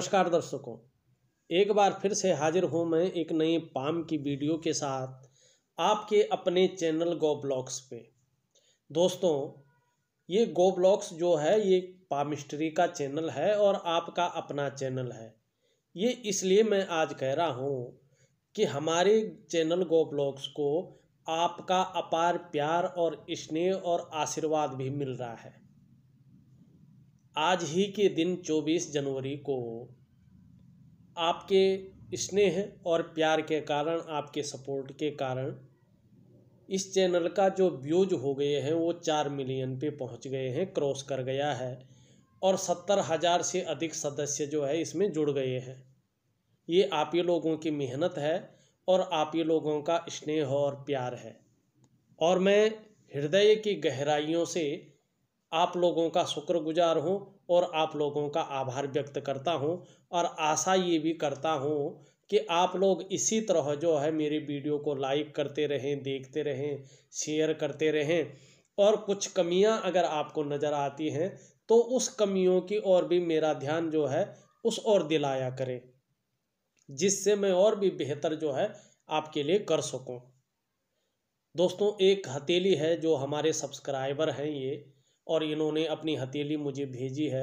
नमस्कार दर्शकों, एक बार फिर से हाजिर हूँ मैं एक नई पाम की वीडियो के साथ आपके अपने चैनल गो ब्लॉग्स पे। दोस्तों, ये गो ब्लॉग्स जो है ये पामिस्ट्री का चैनल है और आपका अपना चैनल है। ये इसलिए मैं आज कह रहा हूँ कि हमारे चैनल गो ब्लॉग्स को आपका अपार प्यार और स्नेह और आशीर्वाद भी मिल रहा है। आज ही के दिन 24 जनवरी को आपके स्नेह और प्यार के कारण, आपके सपोर्ट के कारण इस चैनल का जो व्यूज हो गए हैं वो 4 मिलियन पे पहुंच गए हैं, क्रॉस कर गया है और 70,000 से अधिक सदस्य जो है इसमें जुड़ गए हैं। ये आप ये लोगों की मेहनत है और आप ये लोगों का स्नेह और प्यार है और मैं हृदय की गहराइयों से आप लोगों का शुक्रगुजार हूँ और आप लोगों का आभार व्यक्त करता हूँ और आशा ये भी करता हूँ कि आप लोग इसी तरह जो है मेरी वीडियो को लाइक करते रहें, देखते रहें, शेयर करते रहें और कुछ कमियां अगर आपको नज़र आती हैं तो उस कमियों की ओर भी मेरा ध्यान जो है उस ओर दिलाया करें, जिससे मैं और भी बेहतर जो है आपके लिए कर सकूं। दोस्तों, एक हथेली है जो हमारे सब्सक्राइबर हैं ये, और इन्होंने अपनी हथेली मुझे भेजी है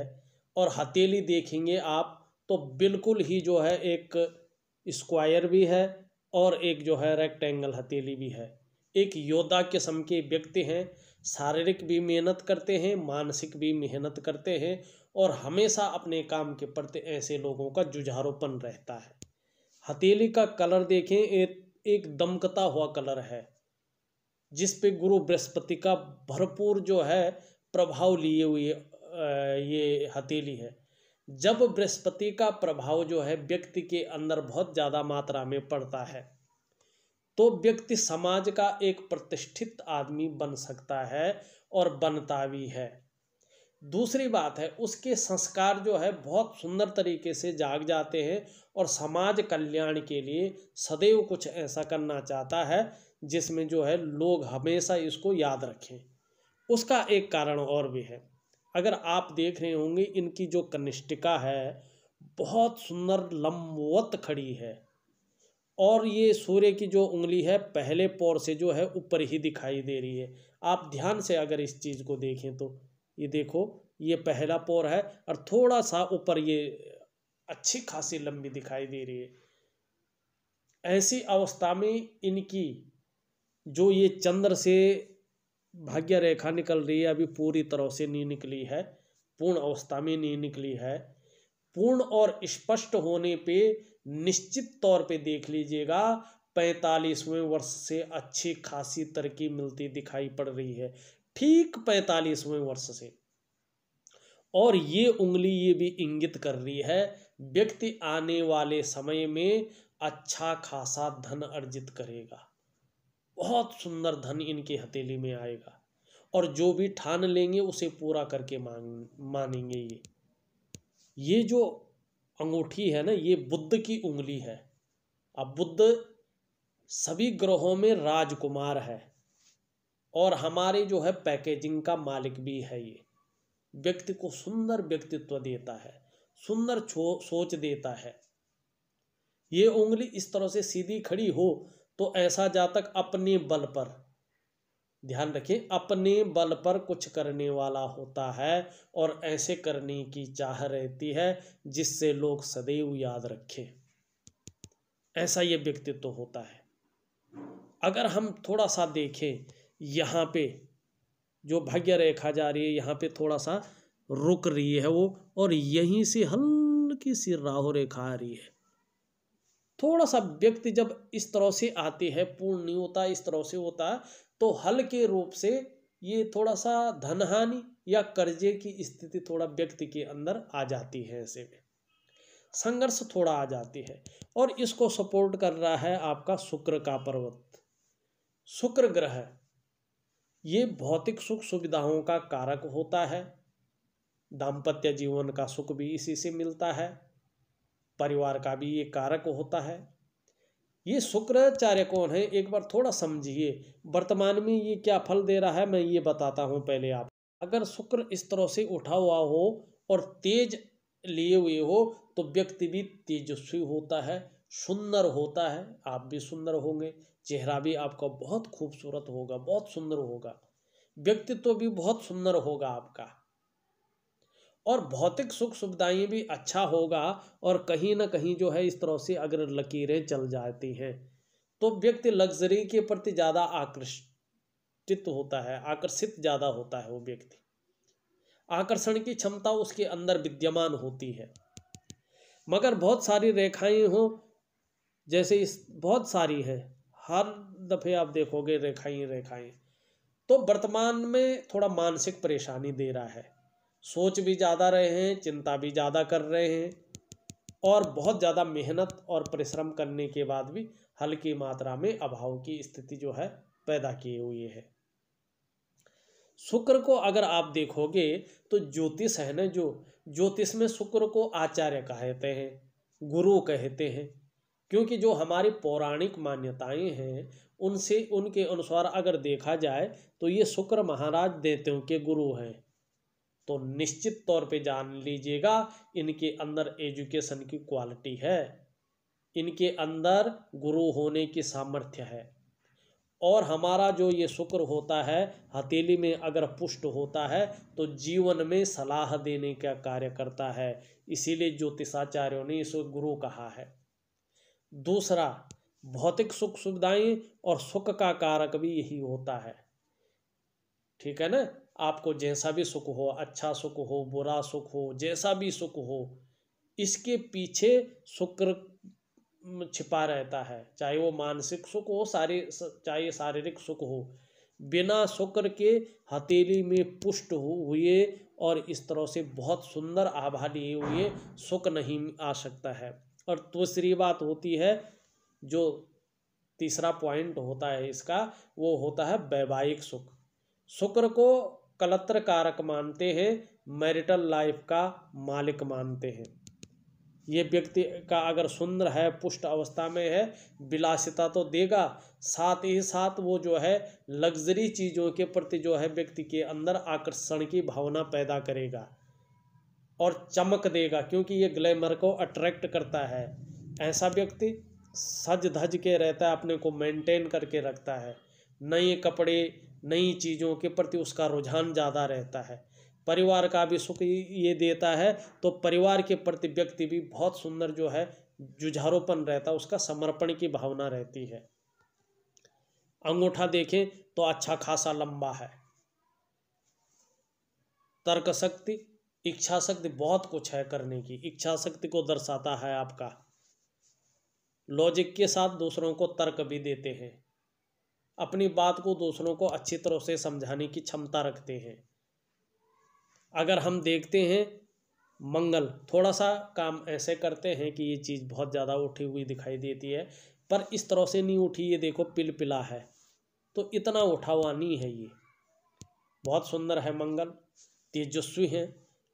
और हथेली देखेंगे आप तो बिल्कुल ही जो है एक स्क्वायर भी है और एक जो है रेक्टेंगल हथेली भी है। एक योद्धा किस्म के व्यक्ति हैं, शारीरिक भी मेहनत करते हैं, मानसिक भी मेहनत करते हैं और हमेशा अपने काम के प्रति ऐसे लोगों का जुझारूपन रहता है। हथेली का कलर देखें, एक दमकता हुआ कलर है जिस पे गुरु बृहस्पति का भरपूर जो है प्रभाव लिए हुए ये हथेली है। जब बृहस्पति का प्रभाव जो है व्यक्ति के अंदर बहुत ज़्यादा मात्रा में पड़ता है तो व्यक्ति समाज का एक प्रतिष्ठित आदमी बन सकता है और बनता भी है। दूसरी बात है, उसके संस्कार जो है बहुत सुंदर तरीके से जाग जाते हैं और समाज कल्याण के लिए सदैव कुछ ऐसा करना चाहता है जिसमें जो है लोग हमेशा इसको याद रखें। उसका एक कारण और भी है, अगर आप देख रहे होंगे इनकी जो कनिष्ठिका है बहुत सुंदर लंबवत खड़ी है और ये सूर्य की जो उंगली है पहले पौर से जो है ऊपर ही दिखाई दे रही है। आप ध्यान से अगर इस चीज़ को देखें तो ये देखो, ये पहला पौर है और थोड़ा सा ऊपर ये अच्छी खासी लंबी दिखाई दे रही है। ऐसी अवस्था में इनकी जो ये चंद्र से भाग्य रेखा निकल रही है, अभी पूरी तरह से नहीं निकली है, पूर्ण अवस्था में नहीं निकली है। पूर्ण और स्पष्ट होने पे निश्चित तौर पे देख लीजिएगा 45वें वर्ष से अच्छी खासी तरक्की मिलती दिखाई पड़ रही है, ठीक 45वें वर्ष से। और ये उंगली ये भी इंगित कर रही है व्यक्ति आने वाले समय में अच्छा खासा धन अर्जित करेगा, बहुत सुंदर धन इनकी हथेली में आएगा और जो भी ठान लेंगे उसे पूरा करके मानेंगे। ये जो अंगूठी है ना, ये बुद्ध की उंगली है। अब बुद्ध सभी ग्रहों में राजकुमार है और हमारे जो है पैकेजिंग का मालिक भी है। ये व्यक्ति को सुंदर व्यक्तित्व देता है, सुंदर सोच देता है। ये उंगली इस तरह से सीधी खड़ी हो तो ऐसा जातक अपने बल पर, ध्यान रखें, अपने बल पर कुछ करने वाला होता है और ऐसे करने की चाह रहती है जिससे लोग सदैव याद रखें। ऐसा ये व्यक्तित्व होता है। अगर हम थोड़ा सा देखें, यहाँ पे जो भाग्य रेखा जा रही है यहाँ पे थोड़ा सा रुक रही है वो, और यहीं से हल्की सी राहु रेखा आ रही है। थोड़ा सा व्यक्ति जब इस तरह से आती है, पूर्ण नहीं होता, इस तरह से होता है तो हल्के रूप से ये थोड़ा सा धनहानि या कर्जे की स्थिति थोड़ा व्यक्ति के अंदर आ जाती है। ऐसे में संघर्ष थोड़ा आ जाती है और इसको सपोर्ट कर रहा है आपका शुक्र का पर्वत। शुक्र ग्रह ये भौतिक सुख सुविधाओं का कारक होता है, दाम्पत्य जीवन का सुख भी इसी से मिलता है, परिवार का भी ये कारक होता है। ये शुक्राचार्य कौन है, एक बार थोड़ा समझिए। वर्तमान में ये क्या फल दे रहा है मैं ये बताता हूँ पहले आप। अगर शुक्र इस तरह से उठा हुआ हो और तेज लिए हुए हो तो व्यक्ति भी तेजस्वी होता है, सुंदर होता है, आप भी सुंदर होंगे, चेहरा भी आपका बहुत खूबसूरत होगा, बहुत सुंदर होगा, व्यक्तित्व भी बहुत सुंदर होगा आपका, और भौतिक सुख सुविधाएं भी अच्छा होगा। और कहीं ना कहीं जो है इस तरह से अगर लकीरें चल जाती हैं तो व्यक्ति लग्जरी के प्रति ज़्यादा आकर्षित होता है, आकर्षित ज़्यादा होता है। वो व्यक्ति आकर्षण की क्षमता उसके अंदर विद्यमान होती है। मगर बहुत सारी रेखाएं हो, जैसे इस बहुत सारी हैं, हर दफ़े आप देखोगे रेखाएं रेखाएं, तो वर्तमान में थोड़ा मानसिक परेशानी दे रहा है। सोच भी ज़्यादा रहे हैं, चिंता भी ज़्यादा कर रहे हैं, और बहुत ज़्यादा मेहनत और परिश्रम करने के बाद भी हल्की मात्रा में अभाव की स्थिति जो है पैदा किए हुए है। शुक्र को अगर आप देखोगे तो ज्योतिष है ना, जो ज्योतिष में शुक्र को आचार्य कहते हैं, गुरु कहते हैं, क्योंकि जो हमारी पौराणिक मान्यताएं हैं उनसे उनके अनुसार अगर देखा जाए तो ये शुक्र महाराज दैत्यों के गुरु हैं। तो निश्चित तौर पे जान लीजिएगा इनके अंदर एजुकेशन की क्वालिटी है, इनके अंदर गुरु होने की सामर्थ्य है। और हमारा जो ये शुक्र होता है हथेली में अगर पुष्ट होता है तो जीवन में सलाह देने का कार्य करता है, इसीलिए ज्योतिषाचार्यों ने इसको गुरु कहा है। दूसरा, भौतिक सुख सुविधाएं और सुख का कारक भी यही होता है, ठीक है ना। आपको जैसा भी सुख हो, अच्छा सुख हो, बुरा सुख हो, जैसा भी सुख हो, इसके पीछे शुक्र छिपा रहता है, चाहे वो मानसिक सुख हो, चाहे शारीरिक सुख हो। बिना शुक्र के हथेली में पुष्ट हुए और इस तरह से बहुत सुंदर आभा लिए हुए सुख नहीं आ सकता है। और दूसरी बात होती है, जो तीसरा पॉइंट होता है इसका, वो होता है वैवाहिक सुख। शुक्र को कलत्र कारक मानते हैं, मैरिटल लाइफ का मालिक मानते हैं। ये व्यक्ति का अगर सुंदर है, पुष्ट अवस्था में है, विलासिता तो देगा, साथ ही साथ वो जो है लग्जरी चीज़ों के प्रति जो है व्यक्ति के अंदर आकर्षण की भावना पैदा करेगा और चमक देगा, क्योंकि ये ग्लैमर को अट्रैक्ट करता है। ऐसा व्यक्ति सज धज के रहता है, अपने को मेंटेन करके रखता है, नए कपड़े नई चीज़ों के प्रति उसका रुझान ज़्यादा रहता है। परिवार का भी सुख ये देता है, तो परिवार के प्रति व्यक्ति भी बहुत सुंदर जो है जुझारूपन रहता है, उसका समर्पण की भावना रहती है। अंगूठा देखें तो अच्छा खासा लंबा है। तर्क शक्ति, इच्छा शक्ति, बहुत कुछ है करने की, इच्छा शक्ति को दर्शाता है आपका। लॉजिक के साथ दूसरों को तर्क भी देते हैं, अपनी बात को दूसरों को अच्छी तरह से समझाने की क्षमता रखते हैं। अगर हम देखते हैं मंगल थोड़ा सा काम ऐसे करते हैं कि ये चीज़ बहुत ज़्यादा उठी हुई दिखाई देती है, पर इस तरह से नहीं उठी। ये देखो पिलपिला है, तो इतना उठा हुआ नहीं है। ये बहुत सुंदर है मंगल, तेजस्वी हैं,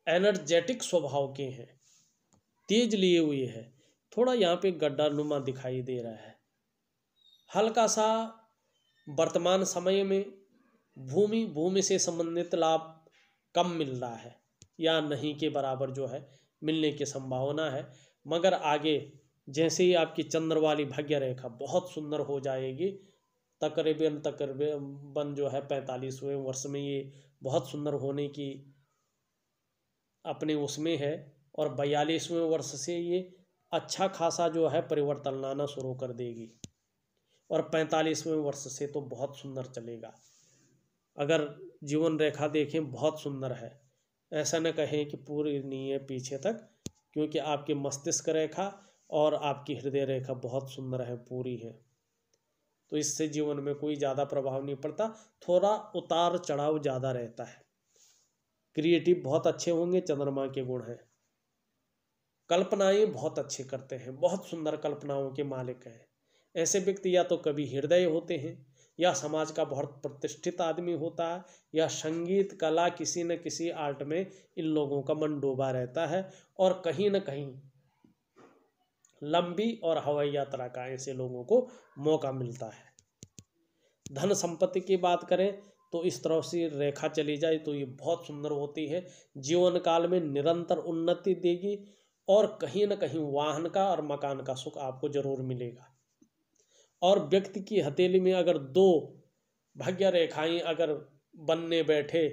एनर्जेटिक स्वभाव के हैं, तेज लिए हुए है। थोड़ा यहाँ पे गड्ढा नुमा दिखाई दे रहा है, हल्का सा। वर्तमान समय में भूमि से संबंधित लाभ कम मिल रहा है या नहीं के बराबर जो है मिलने की संभावना है, मगर आगे जैसे ही आपकी चंद्र वाली भाग्य रेखा बहुत सुंदर हो जाएगी, तकरीबन जो है 45वें वर्ष में ये बहुत सुंदर होने की अपने उसमें है, और 42वें वर्ष से ये अच्छा खासा जो है परिवर्तन लाना शुरू कर देगी, और 45वें वर्ष से तो बहुत सुंदर चलेगा। अगर जीवन रेखा देखें बहुत सुंदर है, ऐसा न कहें कि पूरी नहीं है पीछे तक, क्योंकि आपकी मस्तिष्क रेखा और आपकी हृदय रेखा बहुत सुंदर है, पूरी है, तो इससे जीवन में कोई ज़्यादा प्रभाव नहीं पड़ता। थोड़ा उतार चढ़ाव ज़्यादा रहता है। क्रिएटिव बहुत अच्छे होंगे, चंद्रमा के गुण हैं। कल्पनाएं बहुत अच्छे करते हैं, बहुत सुंदर कल्पनाओं के मालिक हैं। ऐसे व्यक्ति या तो कभी हृदय होते हैं, या समाज का बहुत प्रतिष्ठित आदमी होता है, या संगीत कला किसी न किसी आर्ट में इन लोगों का मन डूबा रहता है, और कहीं न कहीं लंबी और हवाई यात्रा का ऐसे लोगों को मौका मिलता है। धन संपत्ति की बात करें तो इस तरह से रेखा चली जाए तो ये बहुत सुंदर होती है। जीवन काल में निरंतर उन्नति देगी और कहीं न कहीं वाहन का और मकान का सुख आपको जरूर मिलेगा। और व्यक्ति की हथेली में अगर 2 भाग्य रेखाएं अगर बनने बैठे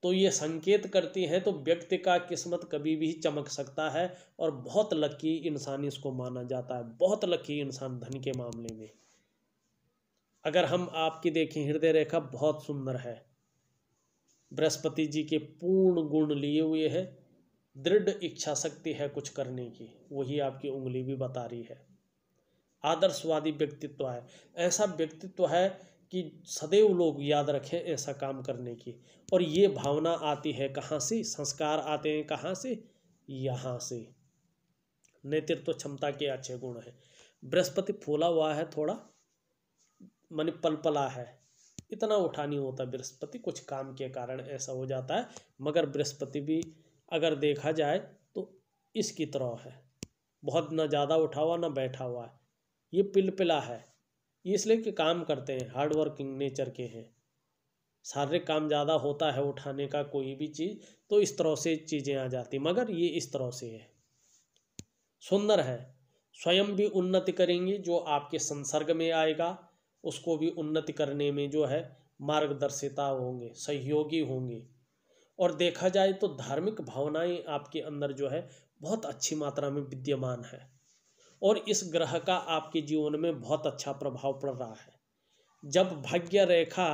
तो ये संकेत करती हैं तो व्यक्ति का किस्मत कभी भी चमक सकता है और बहुत लकी इंसान इसको माना जाता है, बहुत लकी इंसान धन के मामले में। अगर हम आपकी देखें हृदय रेखा बहुत सुंदर है, बृहस्पति जी के पूर्ण गुण लिए हुए है, दृढ़ इच्छा शक्ति है कुछ करने की, वही आपकी उंगली भी बता रही है। आदर्शवादी व्यक्तित्व है, ऐसा व्यक्तित्व है कि सदैव लोग याद रखें ऐसा काम करने की। और ये भावना आती है कहाँ से? संस्कार आते हैं कहाँ से? यहाँ से। नेतृत्व क्षमता के अच्छे गुण हैं। बृहस्पति फूला हुआ है, थोड़ा माने पलपला है, इतना उठा नहीं होता बृहस्पति, कुछ काम के कारण ऐसा हो जाता है। मगर बृहस्पति भी अगर देखा जाए तो इसकी तरह है, बहुत ना ज़्यादा उठा हुआ ना बैठा हुआ है, ये पिलपिला है। ये इसलिए कि काम करते हैं, हार्ड वर्किंग नेचर के हैं, शारीरिक काम ज़्यादा होता है उठाने का कोई भी चीज़, तो इस तरह से चीज़ें आ जाती। मगर ये इस तरह से है, सुंदर है। स्वयं भी उन्नति करेंगे, जो आपके संसर्ग में आएगा उसको भी उन्नति करने में जो है मार्गदर्शिता होंगे, सहयोगी होंगे। और देखा जाए तो धार्मिक भावनाएं आपके अंदर जो है बहुत अच्छी मात्रा में विद्यमान है और इस ग्रह का आपके जीवन में बहुत अच्छा प्रभाव पड़ रहा है। जब भाग्य रेखा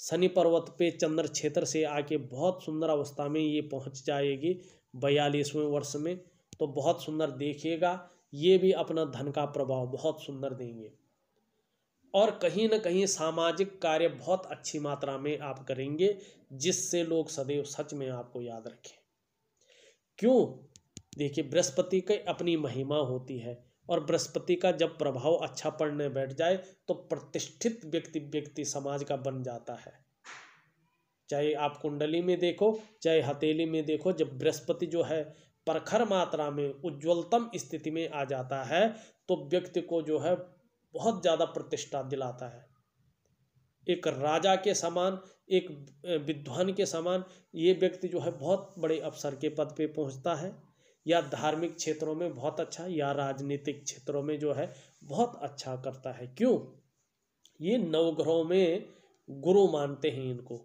शनि पर्वत पे चंद्र क्षेत्र से आके बहुत सुंदर अवस्था में ये पहुंच जाएगी 42वें वर्ष में, तो बहुत सुंदर देखिएगा, ये भी अपना धन का प्रभाव बहुत सुंदर देंगे। और कहीं न कहीं सामाजिक कार्य बहुत अच्छी मात्रा में आप करेंगे, जिससे लोग सदैव सच में आपको याद रखें। क्यों? देखिए, बृहस्पति की अपनी महिमा होती है और बृहस्पति का जब प्रभाव अच्छा पड़ने बैठ जाए तो प्रतिष्ठित व्यक्ति समाज का बन जाता है। चाहे आप कुंडली में देखो, चाहे हथेली में देखो, जब बृहस्पति जो है प्रखर मात्रा में उज्ज्वलतम स्थिति में आ जाता है तो व्यक्ति को जो है बहुत ज़्यादा प्रतिष्ठा दिलाता है। एक राजा के समान, एक विद्वान के समान ये व्यक्ति जो है बहुत बड़े अफसर के पद पे पहुंचता है, या धार्मिक क्षेत्रों में बहुत अच्छा, या राजनीतिक क्षेत्रों में जो है बहुत अच्छा करता है। क्यों? ये नवग्रहों में गुरु मानते हैं इनको,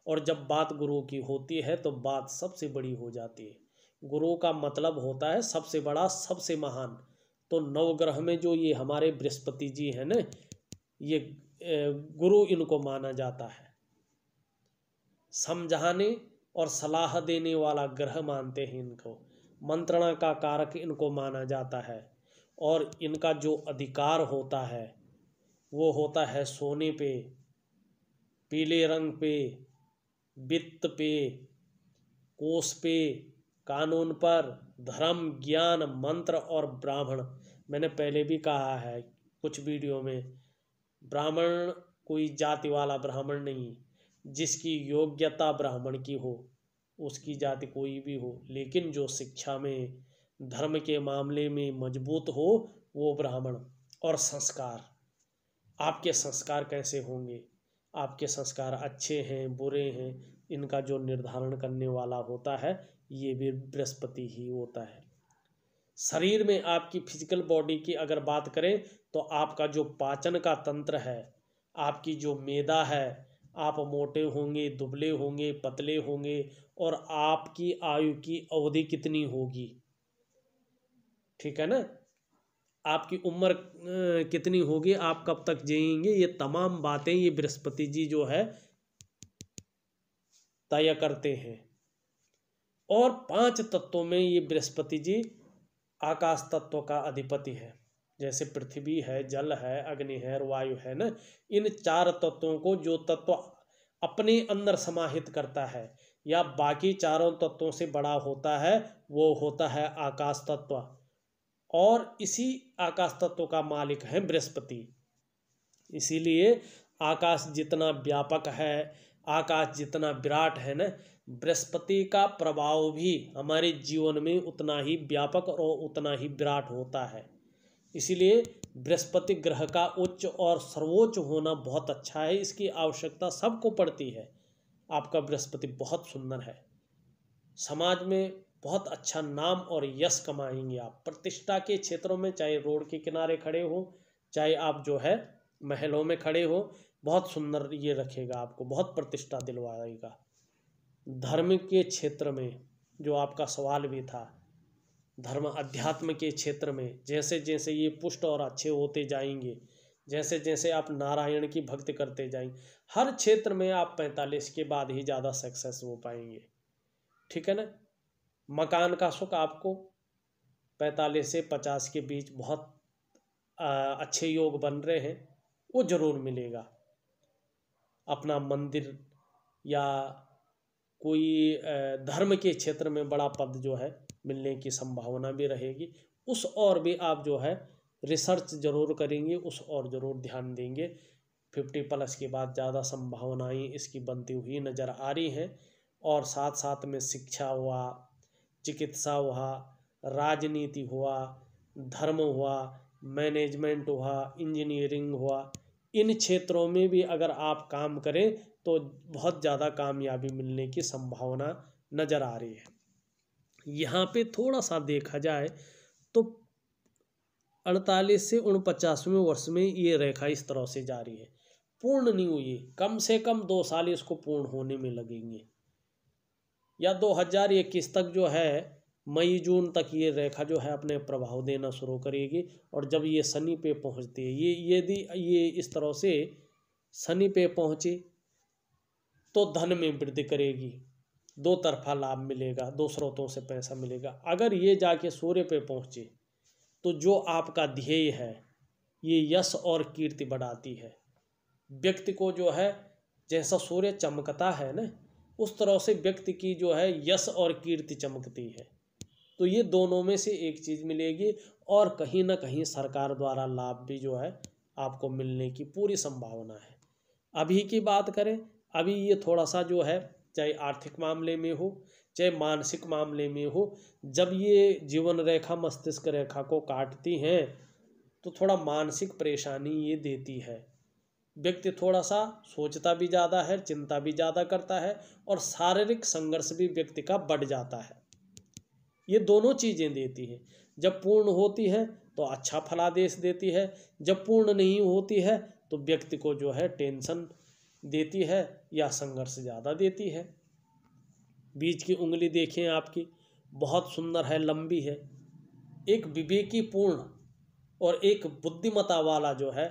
और जब बात गुरु की होती है तो बात सबसे बड़ी हो जाती है। गुरु का मतलब होता है सबसे बड़ा, सबसे महान। तो नवग्रह में जो ये हमारे बृहस्पति जी हैं ना, ये गुरु इनको माना जाता है। समझाने और सलाह देने वाला ग्रह मानते हैं इनको, मंत्रणा का कारक इनको माना जाता है। और इनका जो अधिकार होता है वो होता है सोने पे, पीले रंग पे, वित्त पे, कोष पे, कानून पर, धर्म, ज्ञान, मंत्र और ब्राह्मण। मैंने पहले भी कहा है कुछ वीडियो में, ब्राह्मण कोई जाति वाला ब्राह्मण नहीं, जिसकी योग्यता ब्राह्मण की हो, उसकी जाति कोई भी हो, लेकिन जो शिक्षा में, धर्म के मामले में मजबूत हो वो ब्राह्मण। और संस्कार, आपके संस्कार कैसे होंगे, आपके संस्कार अच्छे हैं बुरे हैं, इनका जो निर्धारण करने वाला होता है ये भी बृहस्पति ही होता है। शरीर में आपकी फिजिकल बॉडी की अगर बात करें तो आपका जो पाचन का तंत्र है, आपकी जो मेदा है, आप मोटे होंगे, दुबले होंगे, पतले होंगे, और आपकी आयु की अवधि कितनी होगी, ठीक है ना, आपकी उम्र कितनी होगी, आप कब तक जिएंगे, ये तमाम बातें ये बृहस्पति जी जो है तय करते हैं। और 5 तत्वों में ये बृहस्पति जी आकाश तत्व का अधिपति है। जैसे पृथ्वी है, जल है, अग्नि है और वायु है ना, इन 4 तत्वों को जो तत्व अपने अंदर समाहित करता है या बाकी चारों तत्वों से बड़ा होता है वो होता है आकाश तत्व। और इसी आकाश तत्व का मालिक है बृहस्पति। इसीलिए आकाश जितना व्यापक है, आकाश जितना विराट है ना, बृहस्पति का प्रभाव भी हमारे जीवन में उतना ही व्यापक और उतना ही विराट होता है। इसीलिए बृहस्पति ग्रह का उच्च और सर्वोच्च होना बहुत अच्छा है, इसकी आवश्यकता सबको पड़ती है। आपका बृहस्पति बहुत सुंदर है, समाज में बहुत अच्छा नाम और यश कमाएंगे आप। प्रतिष्ठा के क्षेत्रों में, चाहे रोड के किनारे खड़े हो, चाहे आप जो है महलों में खड़े हो, बहुत सुंदर ये रखेगा, आपको बहुत प्रतिष्ठा दिलवाएगा। धर्म के क्षेत्र में जो आपका सवाल भी था, धर्म अध्यात्म के क्षेत्र में जैसे जैसे ये पुष्ट और अच्छे होते जाएंगे, जैसे जैसे आप नारायण की भक्ति करते जाएंगे, हर क्षेत्र में आप 45 के बाद ही ज़्यादा सक्सेस हो पाएंगे। ठीक है ना। मकान का सुख आपको 45 से 50 के बीच बहुत अच्छे योग बन रहे हैं, वो जरूर मिलेगा। अपना मंदिर या कोई धर्म के क्षेत्र में बड़ा पद जो है मिलने की संभावना भी रहेगी। उस और भी आप जो है रिसर्च जरूर करेंगे, उस और ज़रूर ध्यान देंगे। 50+ के बाद ज़्यादा संभावनाएं इसकी बनती हुई नज़र आ रही हैं। और साथ साथ में शिक्षा हुआ, चिकित्सा हुआ, राजनीति हुआ, धर्म हुआ, मैनेजमेंट हुआ, इंजीनियरिंग हुआ, इन क्षेत्रों में भी अगर आप काम करें तो बहुत ज़्यादा कामयाबी मिलने की संभावना नज़र आ रही है। यहाँ पे थोड़ा सा देखा जाए तो 48 से 49वें वर्ष में ये रेखा इस तरह से जा रही है, पूर्ण नहीं हुई, कम से कम 2 साल इसको पूर्ण होने में लगेंगे, या 2021 तक जो है मई जून तक ये रेखा जो है अपने प्रभाव देना शुरू करेगी। और जब ये शनि पे पहुंचती है, ये यदि ये इस तरह से शनि पे पहुंचे तो धन में वृद्धि करेगी, 2 तरफा लाभ मिलेगा, 2 स्रोतों से पैसा मिलेगा। अगर ये जाके सूर्य पे पहुंचे तो जो आपका ध्येय है ये यश और कीर्ति बढ़ाती है। व्यक्ति को जो है जैसा सूर्य चमकता है ना, उस तरह से व्यक्ति की जो है यश और कीर्ति चमकती है। तो ये दोनों में से एक चीज़ मिलेगी और कहीं ना कहीं सरकार द्वारा लाभ भी जो है आपको मिलने की पूरी संभावना है। अभी की बात करें, अभी ये थोड़ा सा जो है, चाहे आर्थिक मामले में हो चाहे मानसिक मामले में हो, जब ये जीवन रेखा मस्तिष्क रेखा को काटती हैं तो थोड़ा मानसिक परेशानी ये देती है। व्यक्ति थोड़ा सा सोचता भी ज़्यादा है, चिंता भी ज़्यादा करता है और शारीरिक संघर्ष भी व्यक्ति का बढ़ जाता है। ये दोनों चीज़ें देती है। जब पूर्ण होती है तो अच्छा फलादेश देती है, जब पूर्ण नहीं होती है तो व्यक्ति को जो है टेंशन देती है या संघर्ष ज़्यादा देती है। बीच की उंगली देखें आपकी, बहुत सुंदर है, लंबी है। एक विवेकी पूर्ण और एक बुद्धिमता वाला जो है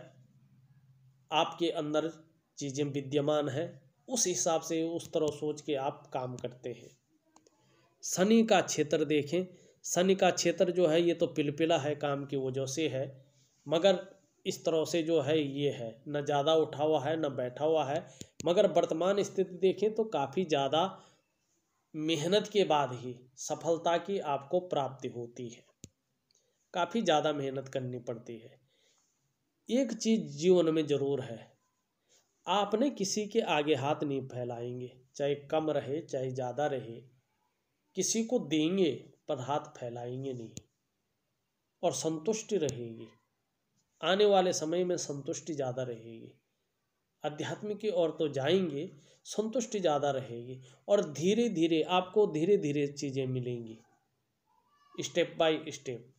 आपके अंदर चीज़ें विद्यमान है, उस हिसाब से उस तरह सोच के आप काम करते हैं। शनि का क्षेत्र देखें, शनि का क्षेत्र जो है ये तो पिलपिला है, काम की वजह से है, मगर इस तरह से जो है ये है, न ज़्यादा उठा हुआ है न बैठा हुआ है। मगर वर्तमान स्थिति देखें तो काफ़ी ज़्यादा मेहनत के बाद ही सफलता की आपको प्राप्ति होती है, काफ़ी ज़्यादा मेहनत करनी पड़ती है। एक चीज़ जीवन में ज़रूर है, आपने किसी के आगे हाथ नहीं फैलाएंगे, चाहे कम रहे चाहे ज़्यादा रहे, किसी को देंगे पर हाथ फैलाएंगे नहीं और संतुष्टि रहेगी। आने वाले समय में संतुष्टि ज़्यादा रहेगी। अध्यात्म की ओर तो जाएंगे, संतुष्टि ज़्यादा रहेगी और धीरे धीरे आपको धीरे धीरे चीज़ें मिलेंगी, स्टेप बाय स्टेप।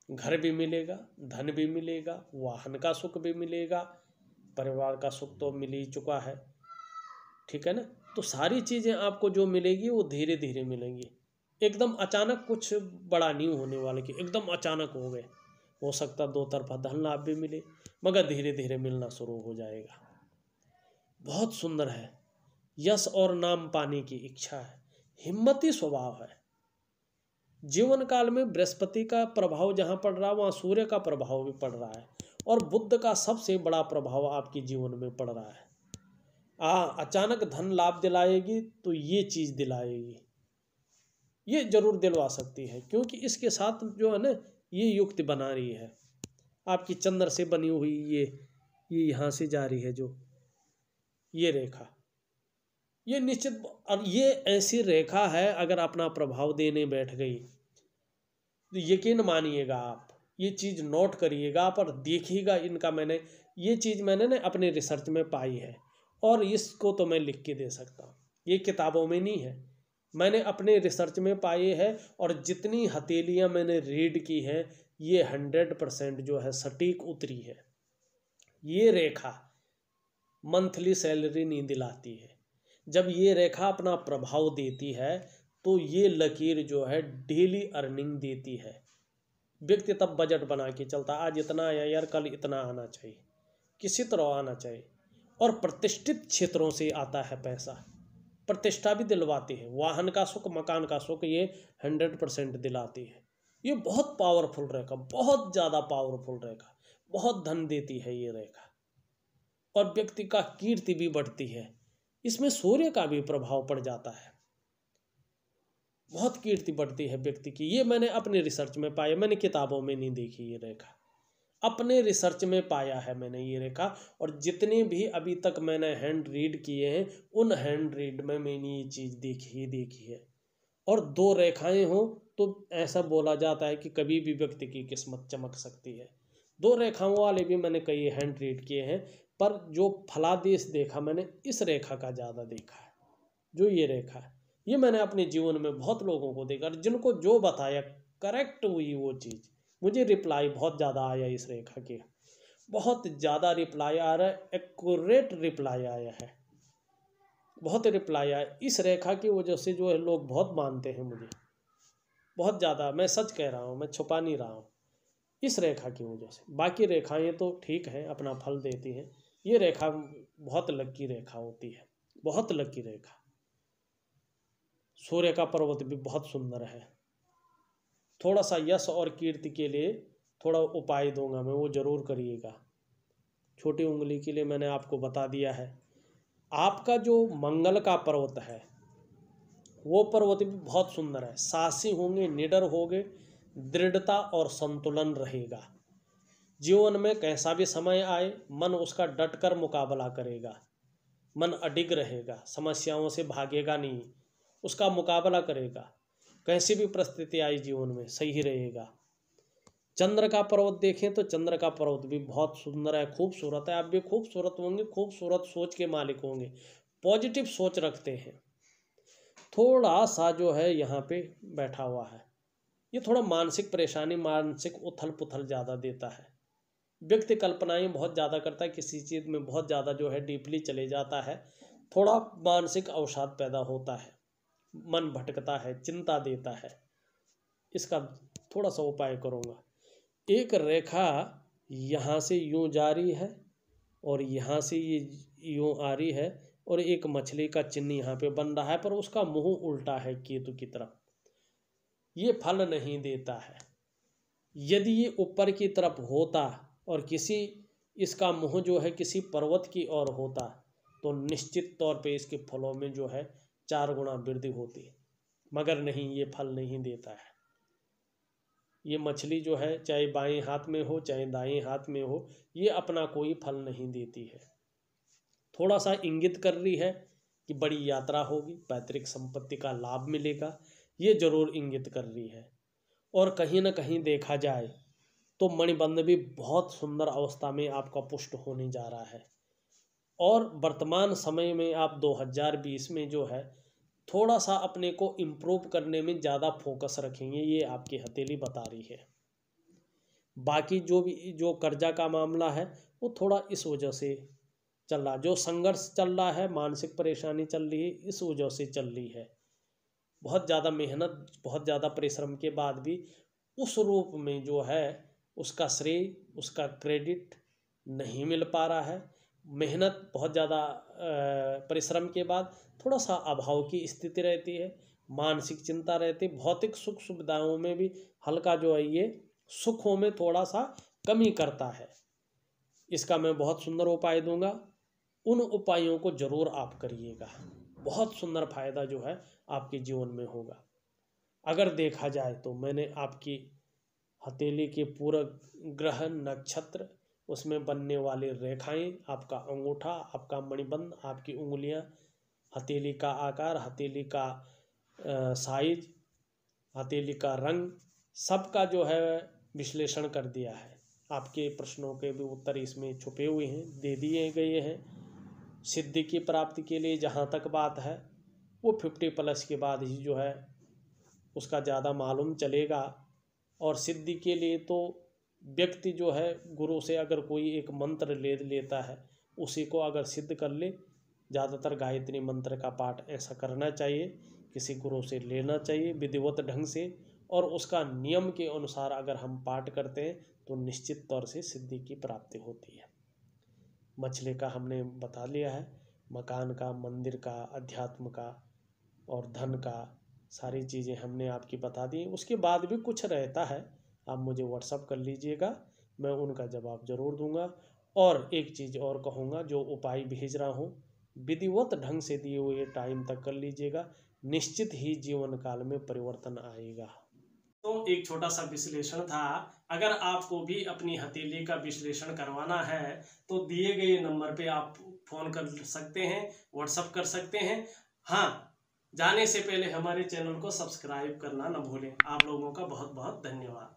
घर भी मिलेगा, धन भी मिलेगा, वाहन का सुख भी मिलेगा, परिवार का सुख तो मिल ही चुका है। ठीक है ना। तो सारी चीज़ें आपको जो मिलेगी वो धीरे धीरे मिलेंगी। एकदम अचानक कुछ बड़ा नहीं होने वाले कि एकदम अचानक हो गए। हो सकता 2 तरफा धन लाभ भी मिले, मगर धीरे धीरे मिलना शुरू हो जाएगा। बहुत सुंदर है। यश और नाम पाने की इच्छा है, हिम्मती स्वभाव है। जीवन काल में बृहस्पति का प्रभाव जहाँ पड़ रहा है वहाँ सूर्य का प्रभाव भी पड़ रहा है और बुध का सबसे बड़ा प्रभाव आपके जीवन में पड़ रहा है। अचानक धन लाभ दिलाएगी तो ये चीज़ दिलाएगी, ये जरूर दिलवा सकती है, क्योंकि इसके साथ जो है ना ये युक्ति बना रही है आपकी चंद्र से बनी हुई। ये यहाँ से जा रही है जो ये रेखा, ये निश्चित, और ये ऐसी रेखा है अगर अपना प्रभाव देने बैठ गई तो यकीन मानिएगा आप ये चीज़ नोट करिएगा पर देखिएगा, इनका ये चीज़ मैंने ना अपने रिसर्च में पाई है और इसको तो मैं लिख के दे सकता हूँ, ये किताबों में नहीं है, मैंने अपने रिसर्च में पाई है। और जितनी हथेलियाँ मैंने रीड की हैं ये 100% जो है सटीक उतरी है। ये रेखा मंथली सैलरी नहीं दिलाती है, जब ये रेखा अपना प्रभाव देती है तो ये लकीर जो है डेली अर्निंग देती है। व्यक्ति तब बजट बना के चलता, आज इतना आया यार, कल इतना आना चाहिए, किसी तरह आना चाहिए। और प्रतिष्ठित क्षेत्रों से आता है पैसा, प्रतिष्ठा भी दिलवाती है, वाहन का सुख, मकान का सुख ये 100% दिलाती है। ये बहुत पावरफुल रेखा, बहुत ज़्यादा पावरफुल रेखा, बहुत धन देती है ये रेखा। और व्यक्ति का कीर्ति भी बढ़ती है, इसमें सूर्य का भी प्रभाव पड़ जाता है, बहुत कीर्ति बढ़ती है व्यक्ति की। ये मैंने अपने रिसर्च में पाया, मैंने किताबों में नहीं देखी ये रेखा, अपने रिसर्च में पाया है मैंने ये रेखा। और जितने भी अभी तक मैंने हैंड रीड किए हैं उन हैंड रीड में मैंने ये चीज़ देखी है। और 2 रेखाएं हों तो ऐसा बोला जाता है कि कभी भी व्यक्ति की किस्मत चमक सकती है। 2 रेखाओं वाले भी मैंने कई हैंड रीड किए हैं, पर जो फलादेश देखा मैंने इस रेखा का ज़्यादा देखा है। जो ये रेखा है ये मैंने अपने जीवन में बहुत लोगों को देखा, और जिनको जो बताया करेक्ट हुई वो चीज़। मुझे रिप्लाई बहुत ज़्यादा आया इस रेखा के, बहुत ज़्यादा रिप्लाई आ रहा है, एक्यूरेट रिप्लाई आया है, बहुत रिप्लाई आया इस रेखा की वजह से। जो है लोग बहुत मानते हैं मुझे, बहुत ज़्यादा, मैं सच कह रहा हूँ, मैं छुपा नहीं रहा हूँ, इस रेखा की वजह से। बाकी रेखाएं तो ठीक हैं, अपना फल देती हैं, ये रेखा बहुत लकी रेखा होती है, बहुत लकी रेखा। सूर्य का पर्वत भी बहुत सुंदर है। थोड़ा सा यश और कीर्ति के लिए थोड़ा उपाय दूंगा मैं, वो जरूर करिएगा। छोटी उंगली के लिए मैंने आपको बता दिया है। आपका जो मंगल का पर्वत है वो पर्वत भी बहुत सुंदर है, साहसी होंगे, निडर होंगे, दृढ़ता और संतुलन रहेगा। जीवन में कैसा भी समय आए मन उसका डटकर मुकाबला करेगा, मन अडिग रहेगा, समस्याओं से भागेगा नहीं, उसका मुकाबला करेगा। कैसी भी परिस्थिति आई जीवन में सही रहेगा। चंद्र का पर्वत देखें तो चंद्र का पर्वत भी बहुत सुंदर है, खूबसूरत है। आप भी खूबसूरत होंगे, खूबसूरत सोच के मालिक होंगे, पॉजिटिव सोच रखते हैं। थोड़ा सा जो है यहाँ पे बैठा हुआ है, ये थोड़ा मानसिक परेशानी, मानसिक उथल पुथल ज़्यादा देता है। व्यक्ति कल्पनाएं बहुत ज़्यादा करता है, किसी चीज़ में बहुत ज़्यादा जो है डीपली चले जाता है, थोड़ा मानसिक अवसाद पैदा होता है, मन भटकता है, चिंता देता है। इसका थोड़ा सा उपाय करूँगा। एक रेखा यहाँ से यूँ जा रही है और यहाँ से ये यूँ आ रही है, और एक मछली का चिन्ह यहाँ पे बन रहा है, पर उसका मुंह उल्टा है केतु की तरफ। ये फल नहीं देता है। यदि ये ऊपर की तरफ होता और किसी इसका मुंह जो है किसी पर्वत की ओर होता तो निश्चित तौर पे इसके फलों में जो है 4 गुना वृद्धि होती, मगर नहीं, ये फल नहीं देता है। ये मछली जो है चाहे बाएं हाथ में हो चाहे दाएं हाथ में हो, ये अपना कोई फल नहीं देती है। थोड़ा सा इंगित कर रही है कि बड़ी यात्रा होगी, पैतृक संपत्ति का लाभ मिलेगा, ये जरूर इंगित कर रही है। और कहीं ना कहीं देखा जाए तो मणिबंध भी बहुत सुंदर अवस्था में आपका पुष्ट होने जा रहा है। और वर्तमान समय में आप 2020 में जो है थोड़ा सा अपने को इम्प्रूव करने में ज़्यादा फोकस रखेंगे, ये आपकी हथेली बता रही है। बाकी जो कर्जा का मामला है वो थोड़ा इस वजह से चल रहा, जो संघर्ष चल रहा है, मानसिक परेशानी चल रही है, इस वजह से चल रही है। बहुत ज़्यादा मेहनत, बहुत ज़्यादा परिश्रम के बाद भी उस रूप में जो है उसका श्रेय, उसका क्रेडिट नहीं मिल पा रहा है। मेहनत, बहुत ज़्यादा परिश्रम के बाद थोड़ा सा अभाव की स्थिति रहती है, मानसिक चिंता रहती है। भौतिक सुख सुविधाओं में भी हल्का जो है ये सुखों में थोड़ा सा कमी करता है। इसका मैं बहुत सुंदर उपाय दूंगा, उन उपायों को जरूर आप करिएगा, बहुत सुंदर फायदा जो है आपके जीवन में होगा। अगर देखा जाए तो मैंने आपकी हथेली के पूरा ग्रह, नक्षत्र, उसमें बनने वाली रेखाएं, आपका अंगूठा, आपका मणिबंध, आपकी उंगलियां, हथेली का आकार, हथेली का साइज, हथेली का रंग, सबका जो है विश्लेषण कर दिया है। आपके प्रश्नों के भी उत्तर इसमें छुपे हुए हैं, दे दिए गए हैं। सिद्धि की प्राप्ति के लिए जहाँ तक बात है वो 50+ के बाद ही जो है उसका ज़्यादा मालूम चलेगा। और सिद्धि के लिए तो व्यक्ति जो है गुरु से अगर कोई एक मंत्र ले लेता है, उसी को अगर सिद्ध कर ले, ज़्यादातर गायत्री मंत्र का पाठ ऐसा करना चाहिए, किसी गुरु से लेना चाहिए विधिवत ढंग से, और उसका नियम के अनुसार अगर हम पाठ करते हैं तो निश्चित तौर से सिद्धि की प्राप्ति होती है। मछली का हमने बता लिया है, मकान का, मंदिर का, अध्यात्म का और धन का, सारी चीज़ें हमने आपकी बता दी। उसके बाद भी कुछ रहता है, आप मुझे व्हाट्सअप कर लीजिएगा, मैं उनका जवाब ज़रूर दूंगा। और एक चीज़ और कहूँगा, जो उपाय भेज रहा हूँ विधिवत ढंग से दिए हुए टाइम तक कर लीजिएगा, निश्चित ही जीवन काल में परिवर्तन आएगा। तो एक छोटा सा विश्लेषण था। अगर आपको भी अपनी हथेली का विश्लेषण करवाना है तो दिए गए नंबर पे आप फ़ोन कर सकते हैं, व्हाट्सअप कर सकते हैं। हाँ, जाने से पहले हमारे चैनल को सब्सक्राइब करना न भूलें। आप लोगों का बहुत बहुत धन्यवाद।